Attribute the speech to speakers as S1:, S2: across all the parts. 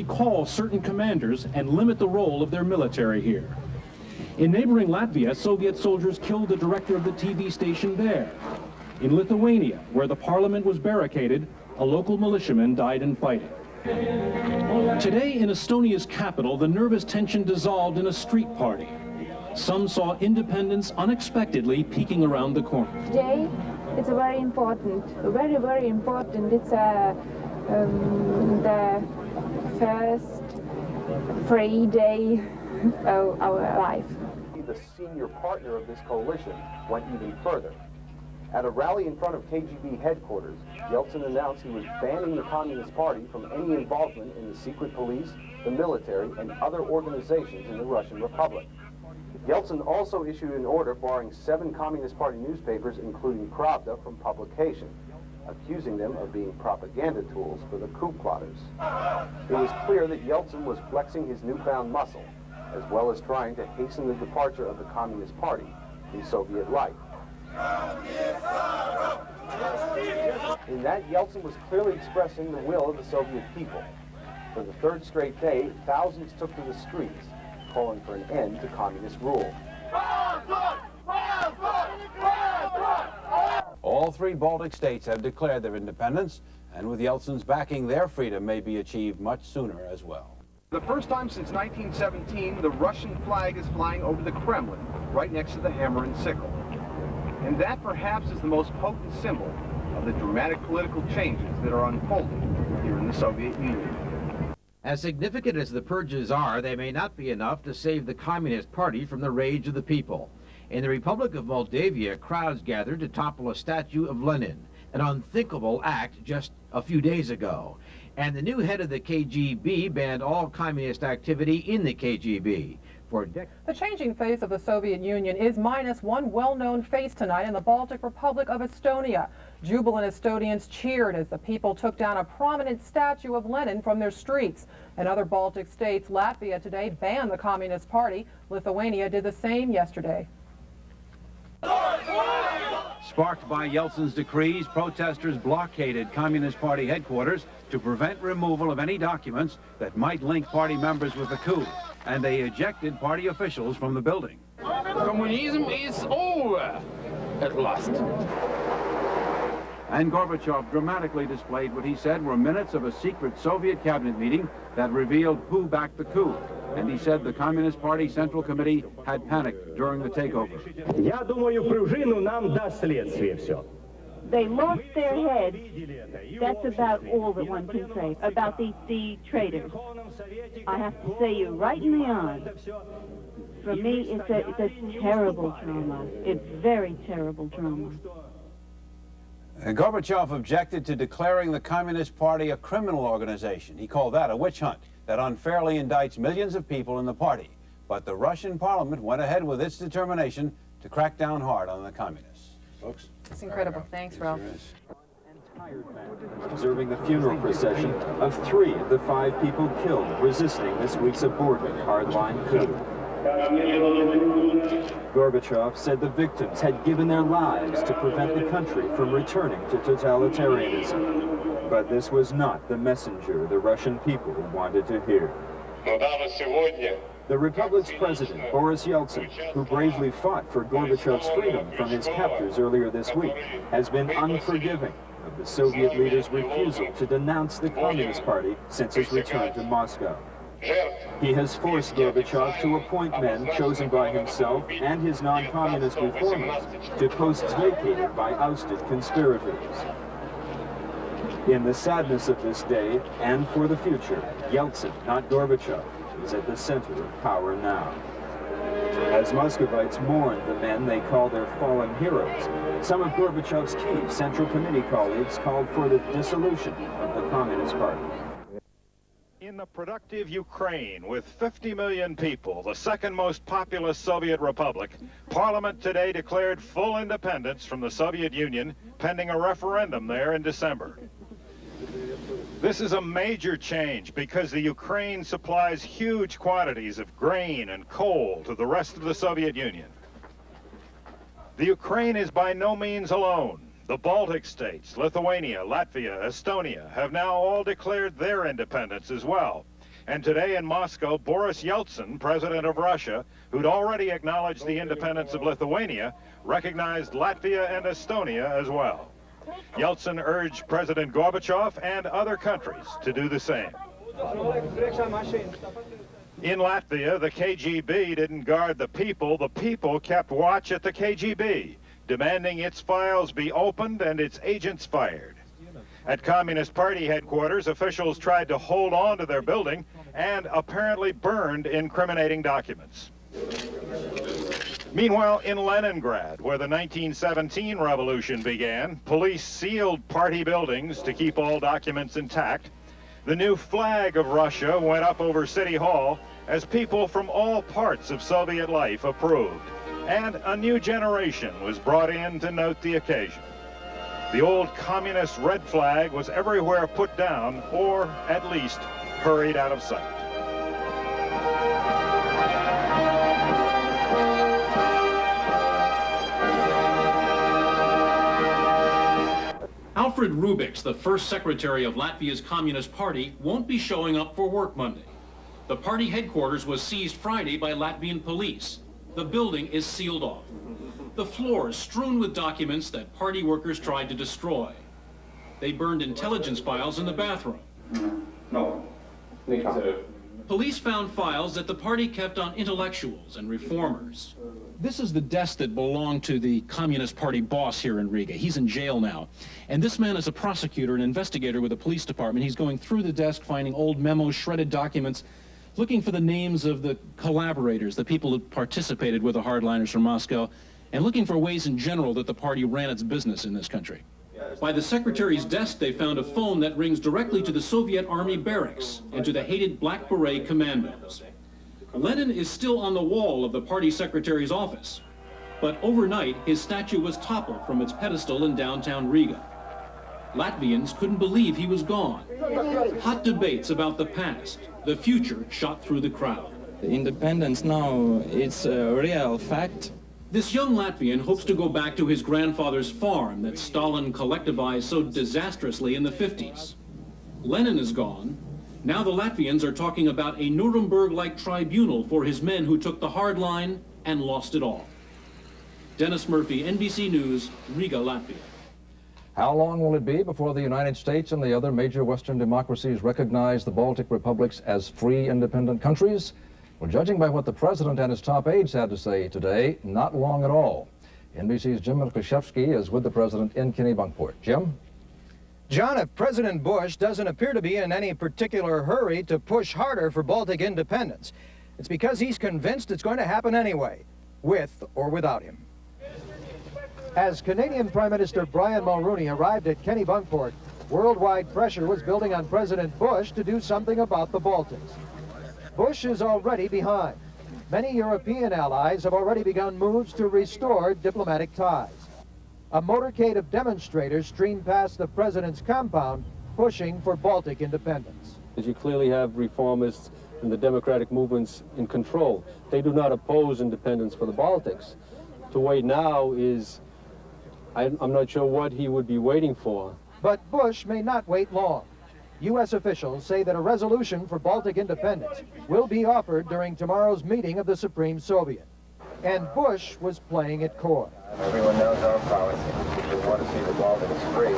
S1: Recall certain commanders and limit the role of their military here. In neighboring Latvia, Soviet soldiers killed the director of the TV station there. In Lithuania, where the parliament was barricaded, a local militiaman died in fighting. Today in Estonia's capital, the nervous tension dissolved in a street party. Some saw independence unexpectedly peeking around the corner.
S2: Today, it's a very important, very, very important. It's the first free day of our life.
S3: The senior partner of this coalition went even further. At a rally in front of KGB headquarters, Yeltsin announced he was banning the Communist Party from any involvement in the secret police, the military, and other organizations in the Russian Republic. Yeltsin also issued an order barring 7 Communist Party newspapers, including Pravda, from publication, accusing them of being propaganda tools for the coup plotters. It was clear that Yeltsin was flexing his newfound muscle, as well as trying to hasten the departure of the Communist Party from Soviet life. In that, Yeltsin was clearly expressing the will of the Soviet people. For the 3rd straight day, thousands took to the streets, calling for an end to communist rule.
S4: All 3 Baltic states have declared their independence, and with Yeltsin's backing, their freedom may be achieved much sooner as well.
S3: For the first time since 1917, the Russian flag is flying over the Kremlin, right next to the hammer and sickle. And that perhaps is the most potent symbol of the dramatic political changes that are unfolding here in the Soviet Union.
S5: As significant as the purges are, they may not be enough to save the Communist Party from the rage of the people. In the Republic of Moldavia, crowds gathered to topple a statue of Lenin, an unthinkable act just a few days ago. And the new head of the KGB banned all communist activity in the KGB.
S6: The changing face of the Soviet Union is minus one well-known face tonight in the Baltic Republic of Estonia. Jubilant Estonians cheered as the people took down a prominent statue of Lenin from their streets. In other Baltic states, Latvia today banned the Communist Party. Lithuania did the same yesterday.
S4: Sparked by Yeltsin's decrees, protesters blockaded Communist Party headquarters to prevent removal of any documents that might link party members with the coup, and they ejected party officials from the building.
S7: Communism is over at last.
S4: And Gorbachev dramatically displayed what he said were minutes of a secret Soviet cabinet meeting that revealed who backed the coup. And he said the Communist Party Central Committee had panicked during the takeover.
S8: They lost their heads. That's about all that one can say about the traitors. I have to say you right in the eye. For me, it's a terrible trauma. It's very terrible trauma.
S4: Gorbachev objected to declaring the Communist Party a criminal organization. He called that a witch hunt that unfairly indicts millions of people in the party. But the Russian parliament went ahead with its determination to crack down hard on the communists. Folks?
S6: It's incredible. Thanks, Ralph.
S9: Observing the funeral procession of 3 of the 5 people killed resisting this week's aborted hardline coup. Gorbachev said the victims had given their lives to prevent the country from returning to totalitarianism. But this was not the messenger the Russian people wanted to hear. The Republic's president, Boris Yeltsin, who bravely fought for Gorbachev's freedom from his captors earlier this week, has been unforgiving of the Soviet leader's refusal to denounce the Communist Party since his return to Moscow. He has forced Gorbachev to appoint men chosen by himself and his non-communist reformers to posts vacated by ousted conspirators. In the sadness of this day, and for the future, Yeltsin, not Gorbachev, is at the center of power now. As Muscovites mourn the men they call their fallen heroes, some of Gorbachev's key Central Committee colleagues called for the dissolution of the Communist Party.
S10: In the productive Ukraine, with 50 million people, the second most populous Soviet republic, Parliament today declared full independence from the Soviet Union, pending a referendum there in December. This is a major change because the Ukraine supplies huge quantities of grain and coal to the rest of the Soviet Union. The Ukraine is by no means alone. The Baltic states, Lithuania, Latvia, Estonia, have now all declared their independence as well. And today in Moscow, Boris Yeltsin, president of Russia, who'd already acknowledged the independence of Lithuania, recognized Latvia and Estonia as well. Yeltsin urged President Gorbachev and other countries to do the same. In Latvia, the KGB didn't guard the people kept watch at the KGB, demanding its files be opened and its agents fired. At Communist Party headquarters, officials tried to hold on to their building and apparently burned incriminating documents. Meanwhile, in Leningrad, where the 1917 revolution began, police sealed party buildings to keep all documents intact. The new flag of Russia went up over City Hall as people from all parts of Soviet life approved, and a new generation was brought in to note the occasion. The old communist red flag was everywhere put down, or at least hurried out of sight.
S1: Alfred Rubiks, the first secretary of Latvia's Communist Party, won't be showing up for work Monday. The party headquarters was seized Friday by Latvian police. The building is sealed off. The floor is strewn with documents that party workers tried to destroy. They burned intelligence files in the bathroom.
S11: No.
S1: Police found files that the party kept on intellectuals and reformers. This is the desk that belonged to the Communist Party boss here in Riga. He's in jail now. And this man is a prosecutor, an investigator with the police department. He's going through the desk, finding old memos, shredded documents, looking for the names of the collaborators, the people who participated with the hardliners from Moscow, and looking for ways in general that the party ran its business in this country. By the secretary's desk, they found a phone that rings directly to the Soviet Army barracks and to the hated Black Beret commandos. Lenin is still on the wall of the party secretary's office, but overnight his statue was toppled from its pedestal in downtown Riga. Latvians couldn't believe he was gone. Hot debates about the past, the future shot through the crowd.
S11: Independence now, it's a real fact.
S1: This young Latvian hopes to go back to his grandfather's farm that Stalin collectivized so disastrously in the 50s. Lenin is gone. Now the Latvians are talking about a Nuremberg-like tribunal for his men who took the hard line and lost it all. Dennis Murphy, NBC News, Riga, Latvia.
S12: How long will it be before the United States and the other major Western democracies recognize the Baltic republics as free, independent countries? Well, judging by what the president and his top aides had to say today, not long at all. NBC's Jim Milkoshevsky is with the president in Kennebunkport. Jim?
S13: John, if President Bush doesn't appear to be in any particular hurry to push harder for Baltic independence, it's because he's convinced it's going to happen anyway, with or without him. As Canadian Prime Minister Brian Mulroney arrived at Kennebunkport, worldwide pressure was building on President Bush to do something about the Baltics. Bush is already behind. Many European allies have already begun moves to restore diplomatic ties. A motorcade of demonstrators streamed past the president's compound, pushing for Baltic independence.
S14: You clearly have reformists and the democratic movements in control. They do not oppose independence for the Baltics. To wait now is, I'm not sure what he would be waiting for.
S13: But Bush may not wait long. U.S. officials say that a resolution for Baltic independence will be offered during tomorrow's meeting of the Supreme Soviet. And Bush was playing it coy.
S15: Everyone knows our policy. We want to see the Baltics free.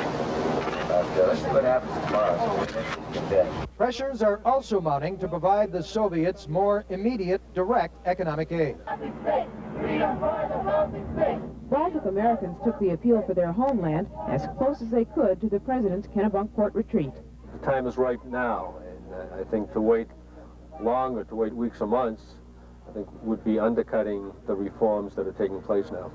S15: Let's see what happens tomorrow.
S13: Pressures are also mounting to provide the Soviets more immediate, direct economic aid.
S16: Baltic Americans took the appeal for their homeland as close as they could to the president's Kennebunkport retreat.
S14: The time is right now, and I think to wait longer, to wait weeks or months, I think would be undercutting the reforms that are taking place now.